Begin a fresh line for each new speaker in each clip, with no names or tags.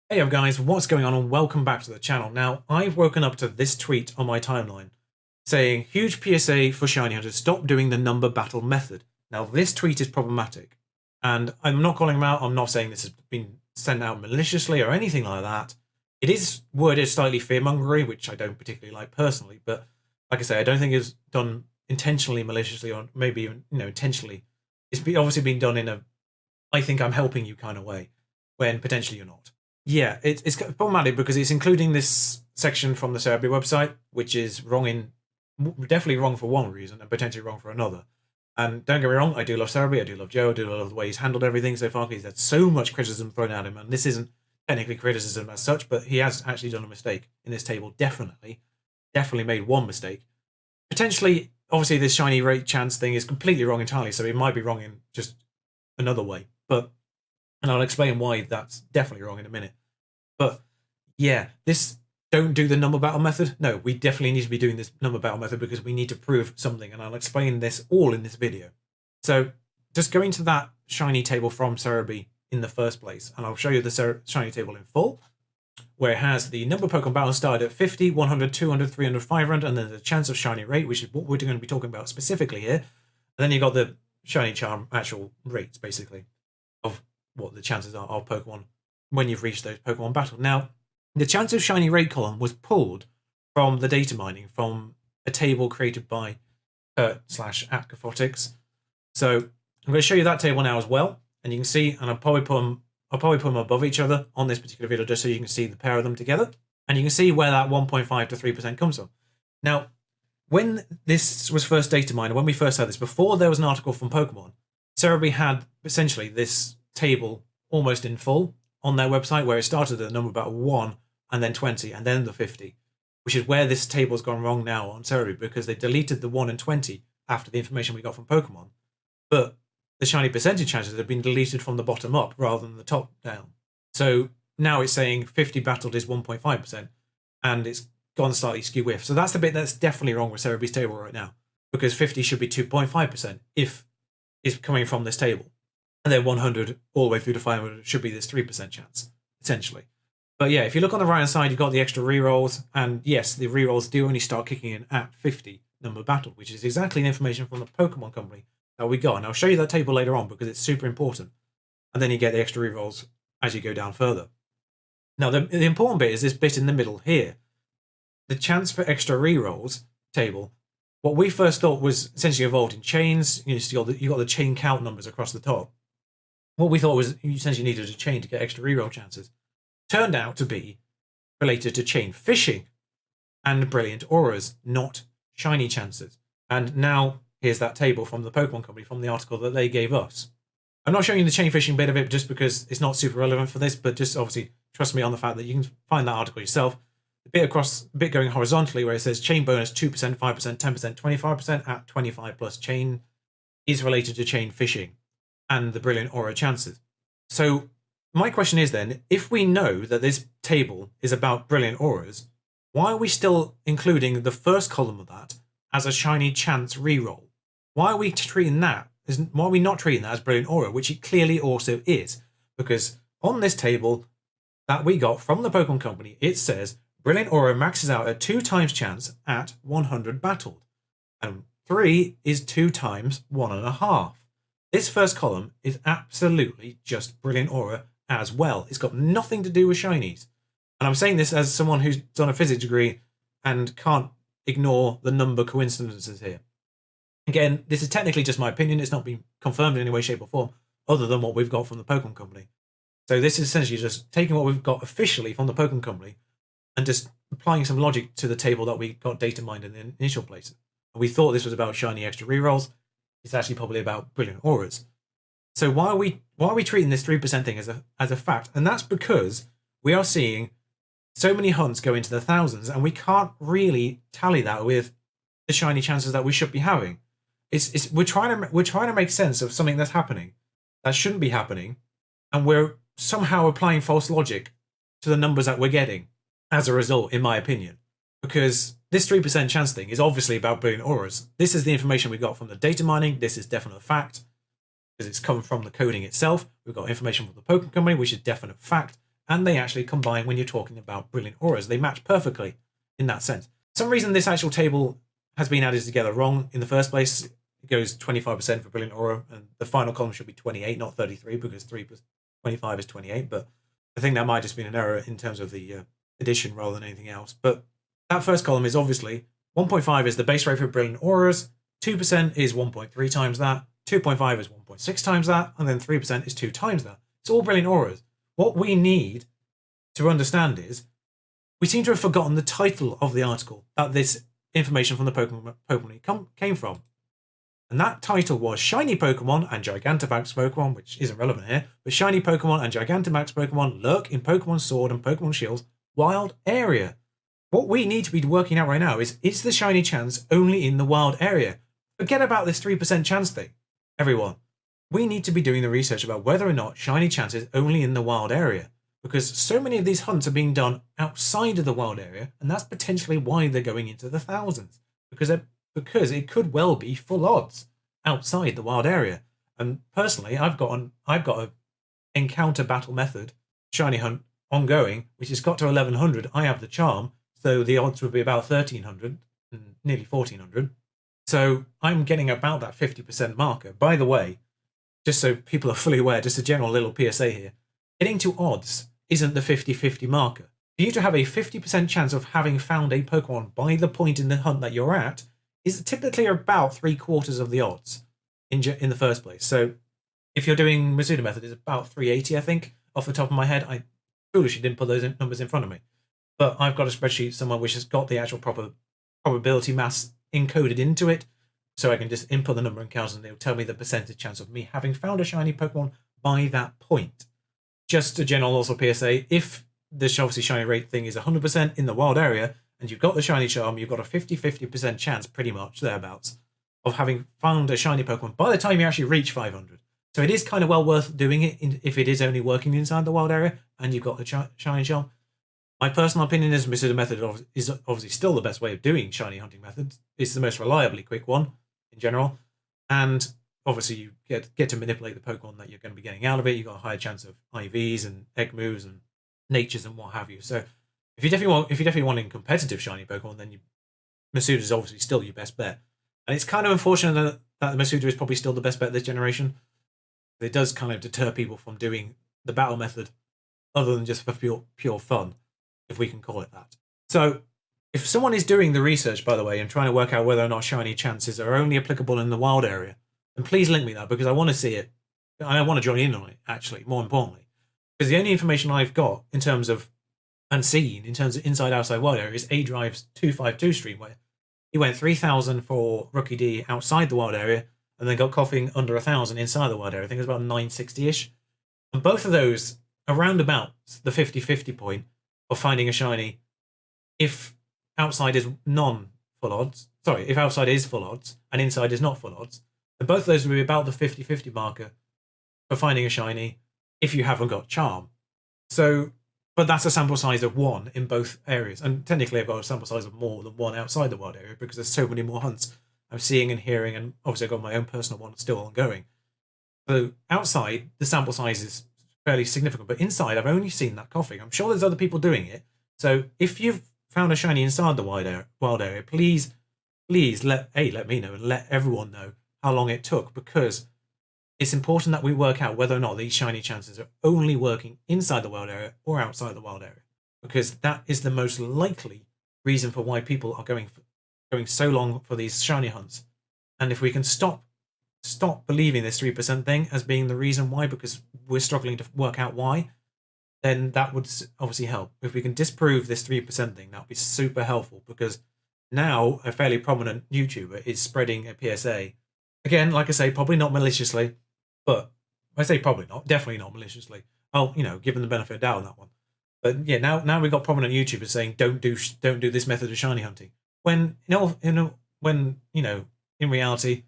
Hey up guys, what's going on and welcome back to the channel. Now, I've woken up to this tweet on my timeline saying, huge PSA for Shiny Hunters, stop doing the number battle method. Now, this tweet is problematic and I'm not calling him out. I'm not saying this has been sent out maliciously or anything like that. It is worded slightly fearmongery, which I don't particularly like personally, but like I say, I don't think it's done intentionally maliciously or maybe even, intentionally. It's obviously been done in a, I think I'm helping you kind of way when potentially you're not. Yeah, it's problematic because it's including this section from the Serebii website, which is wrong definitely wrong for one reason and potentially wrong for another. And don't get me wrong, I do love Serebii, I do love Joe, I do love the way he's handled everything so far. He's had so much criticism thrown at him, and this isn't technically criticism as such, but he has actually done a mistake in this table. Definitely made one mistake. Potentially, obviously, this shiny rate chance thing is completely wrong entirely, so it might be wrong in just another way. And I'll explain why that's definitely wrong in a minute. But yeah, this don't do the number battle method. No, we definitely need to be doing this number battle method because we need to prove something, and I'll explain this all in this video. So just going to that shiny table from Serebii in the first place, and I'll show you the shiny table in full, where it has the number Pokemon battle started at 50, 100, 200, 300, 500, and then the chance of shiny rate, which is what we're going to be talking about specifically here. And then you've got the shiny charm actual rates, basically, of what the chances are of Pokemon when you've reached those Pokemon battles. Now, the chance of shiny rate column was pulled from the data mining from a table created by Kurt/@Cathartics. So I'm going to show you that table now as well, and you can see, and I'll probably put them above each other on this particular video just so you can see the pair of them together, and you can see where that 1.5 to 3% comes from. Now, when this was first data mined, when we first had this, before there was an article from Pokemon, Serebii had essentially this table almost in full on their website, where it started at a number about 1 and then 20 and then the 50, which is where this table's gone wrong now on Serebii because they deleted the 1 and 20 after the information we got from Pokemon, but the shiny percentage chances have been deleted from the bottom up rather than the top down. So now it's saying 50 battled is 1.5%, and it's gone slightly skew with. So that's the bit that's definitely wrong with Serebii's table right now, because 50 should be 2.5% if it's coming from this table. And then 100 all the way through to 500 should be this 3% chance, essentially. But yeah, if you look on the right hand side, you've got the extra rerolls, and yes, the rerolls do only start kicking in at 50 number battle, which is exactly the information from the Pokemon Company that we got. And I'll show you that table later on because it's super important. And then you get the extra rerolls as you go down further. Now, the important bit is this bit in the middle here. The chance for extra rerolls table, what we first thought was essentially involved in chains. You got the chain count numbers across the top. What we thought was you essentially needed a chain to get extra reroll chances. Turned out to be related to chain fishing and brilliant auras, not shiny chances. And now here's that table from the Pokemon Company, from the article that they gave us. I'm not showing you the chain fishing bit of it just because it's not super relevant for this, but just obviously trust me on the fact that you can find that article yourself. The bit going horizontally where it says chain bonus 2%, 5%, 10%, 25% at 25 plus chain is related to chain fishing and the brilliant aura chances. So my question is then, if we know that this table is about brilliant auras, why are we still including the first column of that as a shiny chance reroll? Why are we treating that? Why are we not treating that as brilliant aura, which it clearly also is? Because on this table that we got from the Pokemon Company, it says brilliant aura maxes out at 2 times chance at 100 battled, and 3 is 2 times 1.5. This first column is absolutely just brilliant aura as well. It's got nothing to do with shinies. And I'm saying this as someone who's done a physics degree and can't ignore the number coincidences here. Again, this is technically just my opinion. It's not been confirmed in any way, shape, or form other than what we've got from the Pokemon Company. So this is essentially just taking what we've got officially from the Pokemon Company and just applying some logic to the table that we got data mined in the initial place. And we thought this was about shiny extra rerolls. It's actually probably about brilliant auras. So why are we treating this 3% thing as a fact? And that's because we are seeing so many hunts go into the thousands, and we can't really tally that with the shiny chances that we should be having. We're trying to make sense of something that's happening that shouldn't be happening, and we're somehow applying false logic to the numbers that we're getting as a result, in my opinion. Because this 3% chance thing is obviously about brilliant auras. This is the information we got from the data mining. This is definite fact because it's come from the coding itself. We've got information from the Pokemon Company, which is definite fact. and they actually combine when you're talking about brilliant auras. They match perfectly in that sense. For some reason, this actual table has been added together wrong in the first place. It goes 25% for brilliant aura, and the final column should be 28, not 33, because 3 plus 25 is 28. But I think that might just be an error in terms of the addition rather than anything else. But that first column is obviously 1.5 is the base rate for brilliant auras, 2% is 1.3 times that, 2.5 is 1.6 times that, and then 3% is 2 times that. It's all brilliant auras. What we need to understand is we seem to have forgotten the title of the article that this information from the Pokemon came from. And that title was Shiny Pokemon and Gigantamax Pokemon, which isn't relevant here, but Shiny Pokemon and Gigantamax Pokemon lurk in Pokemon Sword and Pokemon Shield's wild area. What we need to be working out right now is the shiny chance only in the wild area? Forget about this 3% chance thing, everyone. We need to be doing the research about whether or not shiny chance is only in the wild area, because so many of these hunts are being done outside of the wild area, and that's potentially why they're going into the thousands, because it could well be full odds outside the wild area. And personally, I've got a encounter battle method shiny hunt ongoing, which has got to 1100. I have the charm, so the odds would be about 1300, nearly 1400. So I'm getting about that 50% marker. By the way, just so people are fully aware, just a general little PSA here, getting to odds isn't the 50-50 marker. For you to have a 50% chance of having found a Pokemon by the point in the hunt that you're at is typically about 3/4 of the odds in the first place. So if you're doing Masuda method, it's about 380, I think, off the top of my head. I foolishly didn't put those numbers in front of me. But I've got a spreadsheet somewhere which has got the actual proper probability mass encoded into it. So I can just input the number in counts and it'll tell me the percentage chance of me having found a shiny Pokemon by that point. Just a general also PSA, if the obviously shiny rate thing is 100% in the wild area and you've got the shiny charm, you've got a 50-50% chance, pretty much thereabouts, of having found a shiny Pokemon by the time you actually reach 500. So it is kind of well worth doing it if it is only working inside the wild area and you've got the shiny charm. My personal opinion is Masuda method is obviously still the best way of doing shiny hunting methods. It's the most reliably quick one in general. And obviously you get to manipulate the Pokemon that you're going to be getting out of it. You've got a higher chance of IVs and egg moves and natures and what have you. So if you're definitely wanting competitive shiny Pokemon, then Masuda is obviously still your best bet. And it's kind of unfortunate that the Masuda is probably still the best bet this generation. It does kind of deter people from doing the battle method other than just for pure fun, if we can call it that. So if someone is doing the research, by the way, and trying to work out whether or not shiny chances are only applicable in the wild area, then please link me that, because I want to see it. I want to join in on it, actually, more importantly. Because the only information I've got in terms of, and seen in terms of inside-outside wild area is A-Drive's 252 stream, where he went 3,000 for Rookie D outside the wild area, and then got coughing under 1,000 inside the wild area. I think it was about 960-ish. And both of those, around about the 50-50 point of finding a shiny, if outside is non-full odds, if outside is full odds and inside is not full odds, then both of those will be about the 50-50 marker for finding a shiny if you haven't got charm. So, but that's a sample size of 1 in both areas. And technically I've got a sample size of more than 1 outside the wild area because there's so many more hunts I'm seeing and hearing, and obviously I've got my own personal one still ongoing. So outside, the sample size is fairly significant, but inside I've only seen that coughing. I'm sure there's other people doing it. So if you've found a shiny inside the wild area, please let me know and let everyone know how long it took, because it's important that we work out whether or not these shiny chances are only working inside the wild area or outside the wild area, because that is the most likely reason for why people are going so long for these shiny hunts. And if we can stop believing this 3% thing as being the reason why, because we're struggling to work out why, then that would obviously help. If we can disprove this 3% thing, that would be super helpful, because now a fairly prominent YouTuber is spreading a PSA. Again, like I say, probably not maliciously, but I say probably not, definitely not maliciously. I'll, given the benefit of doubt on that one. But yeah, now we've got prominent YouTubers saying don't do this method of shiny hunting. When in reality,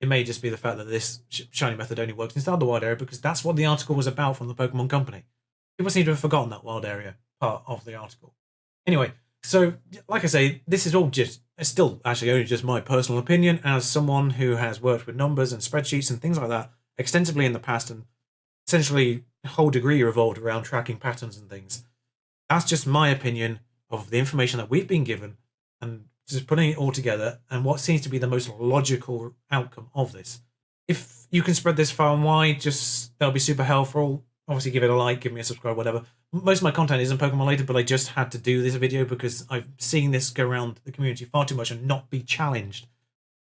it may just be the fact that this shiny method only works inside the wild area, because that's what the article was about from the Pokemon Company. People seem to have forgotten that wild area part of the article. Anyway, so like I say, this is all still actually only just my personal opinion as someone who has worked with numbers and spreadsheets and things like that extensively in the past, and essentially whole degree revolved around tracking patterns and things. That's just my opinion of the information that we've been given and just putting it all together and what seems to be the most logical outcome of this. If you can spread this far and wide, just that'll be super helpful. Obviously, give it a like, give me a subscribe, whatever. Most of my content isn't Pokemon related, but I just had to do this video because I've seen this go around the community far too much and not be challenged.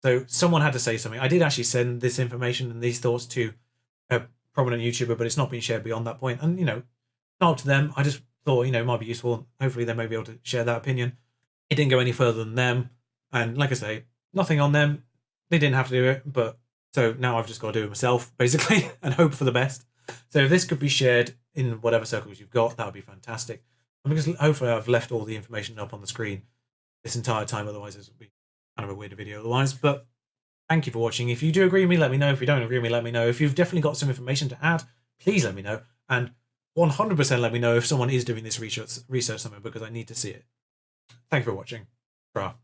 So someone had to say something. I did actually send this information and these thoughts to a prominent YouTuber, but it's not been shared beyond that point. And, not up to them. I just thought, it might be useful. Hopefully they may be able to share that opinion. It didn't go any further than them. And like I say, nothing on them. They didn't have to do it, but so now I've just got to do it myself, basically, and hope for the best. So if this could be shared in whatever circles you've got, that would be fantastic. And because hopefully I've left all the information up on the screen this entire time, otherwise this would be kind of a weird video otherwise. But thank you for watching. If you do agree with me, let me know. If you don't agree with me, let me know. If you've definitely got some information to add, please let me know. And 100% let me know if someone is doing this research somewhere, because I need to see it. Thank you for watching. Brah.